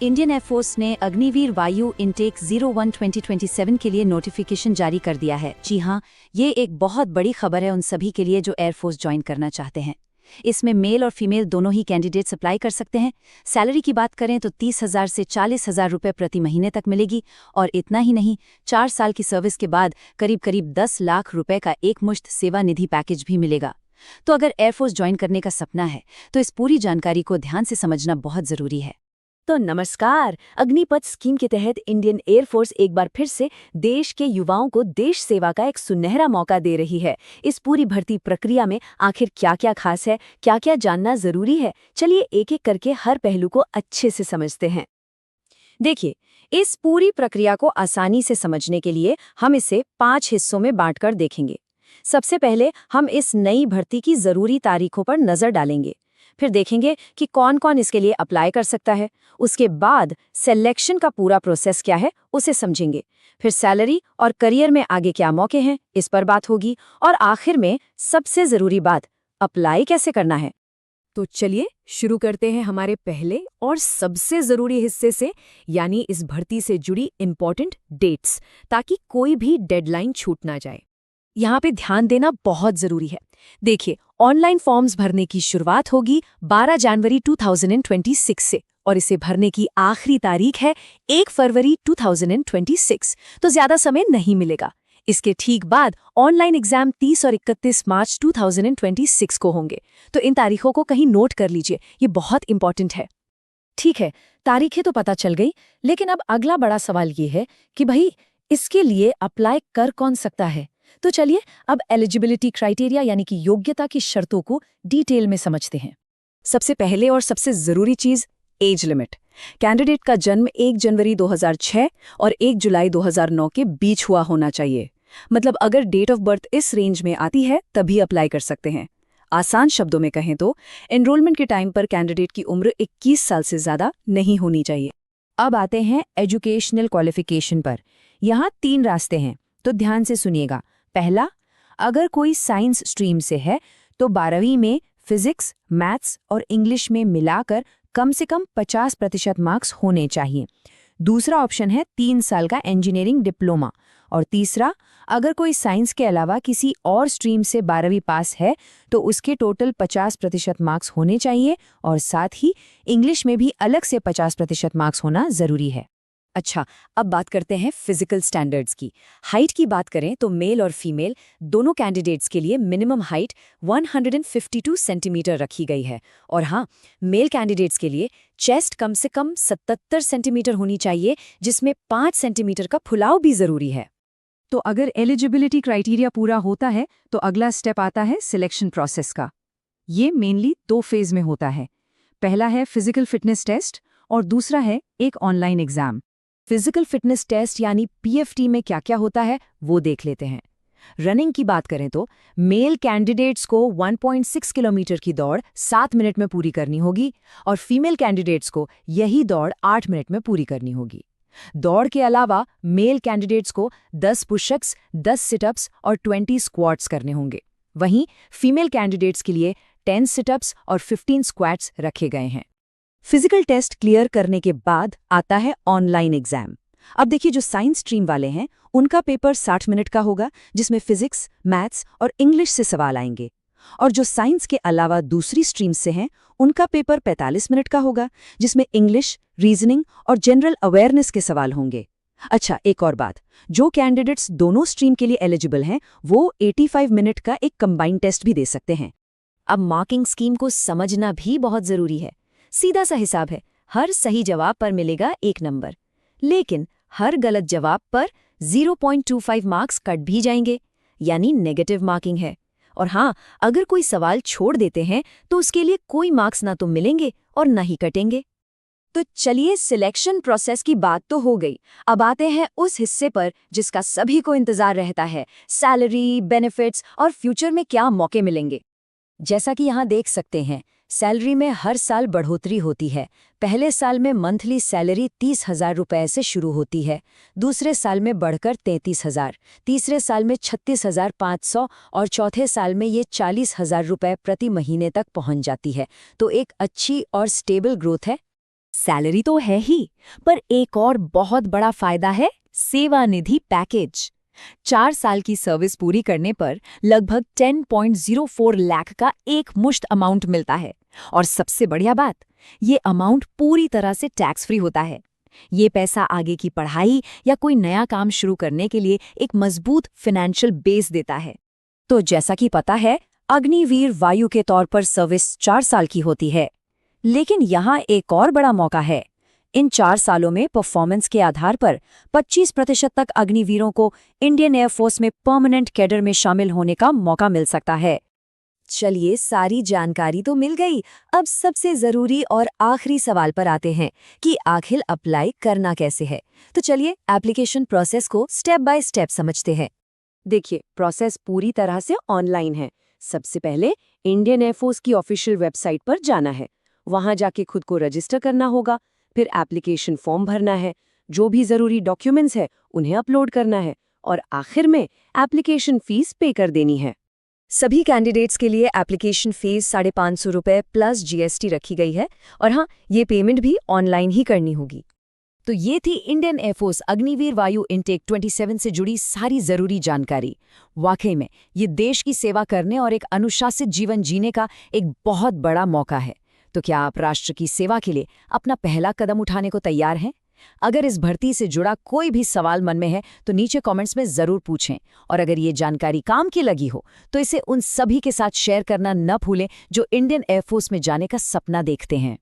Indian air force ने अग्निवीर वायु intake 01 2027 के लिए नोटिफिकेशन जारी कर दिया है। जी हाँ, ये एक बहुत बड़ी खबर है उन सभी के लिए जो एयरफोर्स ज्वाइन करना चाहते हैं। इसमें मेल और फीमेल दोनों ही कैंडिडेट्स अप्लाई कर सकते हैं। सैलरी की बात करें तो 30,000 से 40,000 रुपये प्रति महीने तक मिलेगी। और इतना ही नहीं, 4 साल की सर्विस के बाद करीब 10 लाख रुपए का एकमुश्त सेवा निधि पैकेज भी मिलेगा। तो अगर एयरफोर्स ज्वाइन करने का सपना है तो इस पूरी जानकारी को ध्यान से समझना बहुत ज़रूरी है। तो नमस्कार, अग्निपथ स्कीम के तहत इंडियन एयरफोर्स एक बार फिर से देश के युवाओं को देश सेवा का एक सुनहरा मौका दे रही है। इस पूरी भर्ती प्रक्रिया में आखिर क्या-क्या खास है, क्या-क्या जानना जरूरी है, चलिए एक-एक करके हर पहलू को अच्छे से समझते हैं। देखिए, इस पूरी प्रक्रिया को आसानी से समझने के लिए हम इसे 5 हिस्सों में बांटकर देखेंगे। सबसे पहले हम इस नई भर्ती की जरूरी तारीखों पर नजर डालेंगे। फिर देखेंगे कि कौन-कौन इसके लिए अप्लाई कर सकता है। उसके बाद सिलेक्शन का पूरा प्रोसेस क्या है, उसे समझेंगे। फिर सैलरी और करियर में आगे क्या मौके हैं, इस पर बात होगी। और आखिर में सबसे जरूरी बात, अप्लाई कैसे करना है। तो चलिए शुरू करते हैं हमारे पहले और सबसे जरूरी हिस्से से, यानी इस भर्ती से जुड़ी इंपॉर्टेंट डेट्स, ताकि कोई भी डेडलाइन छूट ना जाए। यहाँ पे ध्यान देना बहुत जरूरी है। देखिए, ऑनलाइन फॉर्म्स भरने की शुरुआत होगी 12 जनवरी 2026 से और इसे भरने की आखिरी तारीख है 1 फरवरी 2026, तो ज्यादा समय नहीं मिलेगा। इसके ठीक बाद ऑनलाइन एग्जाम 30 और 31 मार्च 2026 को होंगे। तो इन तारीखों को कहीं नोट कर लीजिए, ये बहुत इंपॉर्टेंट है। ठीक है, तारीखें तो पता चल गई, लेकिन अब अगला बड़ा सवाल ये है कि भाई इसके लिए अप्लाई कर कौन सकता है। तो चलिए अब एलिजिबिलिटी क्राइटेरिया यानी कि योग्यता की शर्तों को डिटेल में समझते हैं। सबसे पहले और सबसे जरूरी चीज, एज लिमिट। कैंडिडेट का जन्म 1 जनवरी 2006 और 1 जुलाई 2009 के बीच हुआ होना चाहिए। मतलब अगर डेट ऑफ बर्थ इस रेंज में आती है तभी अप्लाई कर सकते हैं। आसान शब्दों में कहें तो एनरोलमेंट के टाइम पर कैंडिडेट की उम्र 21 साल से ज्यादा नहीं होनी चाहिए। अब आते हैं एजुकेशनल क्वालिफिकेशन पर। यहाँ 3 रास्ते हैं, तो ध्यान से सुनिएगा। पहला, अगर कोई साइंस स्ट्रीम से है तो 12वीं में फिजिक्स, मैथ्स और इंग्लिश में मिलाकर कम से कम 50% मार्क्स होने चाहिए। दूसरा ऑप्शन है 3 साल का इंजीनियरिंग डिप्लोमा। और तीसरा, अगर कोई साइंस के अलावा किसी और स्ट्रीम से 12वीं पास है तो उसके टोटल 50% मार्क्स होने चाहिए और साथ ही इंग्लिश में भी अलग से 50% मार्क्स होना जरूरी है। अच्छा, अब बात करते हैं फिजिकल स्टैंडर्ड्स की। हाइट की बात करें तो मेल और फीमेल दोनों कैंडिडेट्स के लिए मिनिमम हाइट 152 सेंटीमीटर रखी गई है। और हाँ, मेल कैंडिडेट्स के लिए चेस्ट कम से कम 77 सेंटीमीटर होनी चाहिए, जिसमें 5 सेंटीमीटर का फुलाव भी जरूरी है। तो अगर एलिजिबिलिटी क्राइटेरिया पूरा होता है तो अगला स्टेप आता है सिलेक्शन प्रोसेस का। ये मेनली 2 फेज में होता है। पहला है फिजिकल फिटनेस टेस्ट और दूसरा है एक online exam. Physical fitness test यानी पीएफटी में क्या क्या होता है वो देख लेते हैं। रनिंग की बात करें तो मेल कैंडिडेट्स को 1.6 किलोमीटर की दौड़ 7 मिनट में पूरी करनी होगी और फीमेल कैंडिडेट्स को यही दौड़ 8 मिनट में पूरी करनी होगी। दौड़ के अलावा मेल कैंडिडेट्स को 10 पुशअप्स, 10 सिटअप्स और 20 स्क्वाट्स करने होंगे। वहीं फीमेल कैंडिडेट्स के लिए 10 सिटअप्स और 15 स्क्वाट्स रखे गए हैं। फिजिकल टेस्ट क्लियर करने के बाद आता है ऑनलाइन एग्जाम। अब देखिए, जो साइंस स्ट्रीम वाले हैं उनका पेपर 60 मिनट का होगा, जिसमें फिजिक्स, मैथ्स और इंग्लिश से सवाल आएंगे। और जो साइंस के अलावा दूसरी स्ट्रीम से हैं उनका पेपर 45 मिनट का होगा, जिसमें इंग्लिश, रीजनिंग और जनरल अवेयरनेस के सवाल होंगे। अच्छा, एक और बात, जो कैंडिडेट्स दोनों स्ट्रीम के लिए एलिजिबल हैं वो 85 मिनट का एक कंबाइंड टेस्ट भी दे सकते हैं। अब मार्किंग स्कीम को समझना भी बहुत जरूरी है। सीधा सा हिसाब है, हर सही जवाब पर मिलेगा 1 नंबर, लेकिन हर गलत जवाब पर 0.25 मार्क्स कट भी जाएंगे, यानी नेगेटिव मार्किंग है। और हाँ, अगर कोई सवाल छोड़ देते हैं तो उसके लिए कोई मार्क्स ना तो मिलेंगे और ना ही कटेंगे। तो चलिए, सिलेक्शन प्रोसेस की बात तो हो गई। अब आते हैं उस हिस्से पर जिसका सभी को इंतजार रहता है, सैलरी, बेनिफिट्स और फ्यूचर में क्या मौके मिलेंगे। जैसा कि यहाँ देख सकते हैं, सैलरी में हर साल बढ़ोतरी होती है। पहले साल में मंथली सैलरी 30,000 रुपए से शुरू होती है, दूसरे साल में बढ़कर 33,000, तीसरे साल में 36,500 और चौथे साल में ये 40,000 रुपए प्रति महीने तक पहुंच जाती है। तो एक अच्छी और स्टेबल ग्रोथ है। सैलरी तो है ही, पर एक और बहुत बड़ा फायदा है सेवानिधि पैकेज। 4 साल की सर्विस पूरी करने पर लगभग 10.04 लाख का एक मुश्त अमाउंट मिलता है। और सबसे बढ़िया बात, ये अमाउंट पूरी तरह से टैक्स फ्री होता है। ये पैसा आगे की पढ़ाई या कोई नया काम शुरू करने के लिए एक मजबूत फाइनेंशियल बेस देता है। तो जैसा कि पता है, अग्निवीर वायु के तौर पर सर्विस 4 साल की होती है। लेकिन यहाँ एक और बड़ा मौका है। इन 4 सालों में परफॉर्मेंस के आधार पर 25% तक अग्निवीरों को इंडियन एयरफोर्स में परमानेंट कैडर में शामिल होने का मौका मिल सकता है। चलिए, सारी जानकारी तो मिल गई। अब सबसे जरूरी और आखिरी सवाल पर आते हैं कि आखिर अप्लाई करना कैसे है। तो चलिए एप्लीकेशन प्रोसेस को स्टेप बाय स्टेप समझते हैं। देखिए, प्रोसेस पूरी तरह से ऑनलाइन है। सबसे पहले इंडियन एयरफोर्स की ऑफिशियल वेबसाइट पर जाना है। वहां जाके खुद को रजिस्टर करना होगा। फिर एप्लीकेशन फॉर्म भरना है, जो भी जरूरी डॉक्यूमेंट्स है उन्हें अपलोड करना है, और आखिर में एप्लीकेशन फीस पे कर देनी है। सभी कैंडिडेट्स के लिए एप्लीकेशन फीस 550 रुपये प्लस GST रखी गई है। और हाँ, ये पेमेंट भी ऑनलाइन ही करनी होगी। तो ये थी इंडियन एयरफोर्स अग्निवीर वायु इनटेक 27 से जुड़ी सारी जरूरी जानकारी। वाकई में ये देश की सेवा करने और एक अनुशासित जीवन जीने का एक बहुत बड़ा मौका है। तो क्या आप राष्ट्र की सेवा के लिए अपना पहला कदम उठाने को तैयार हैं? अगर इस भर्ती से जुड़ा कोई भी सवाल मन में है तो नीचे कमेंट्स में जरूर पूछें। और अगर ये जानकारी काम की लगी हो तो इसे उन सभी के साथ शेयर करना न भूलें जो इंडियन एयरफोर्स में जाने का सपना देखते हैं।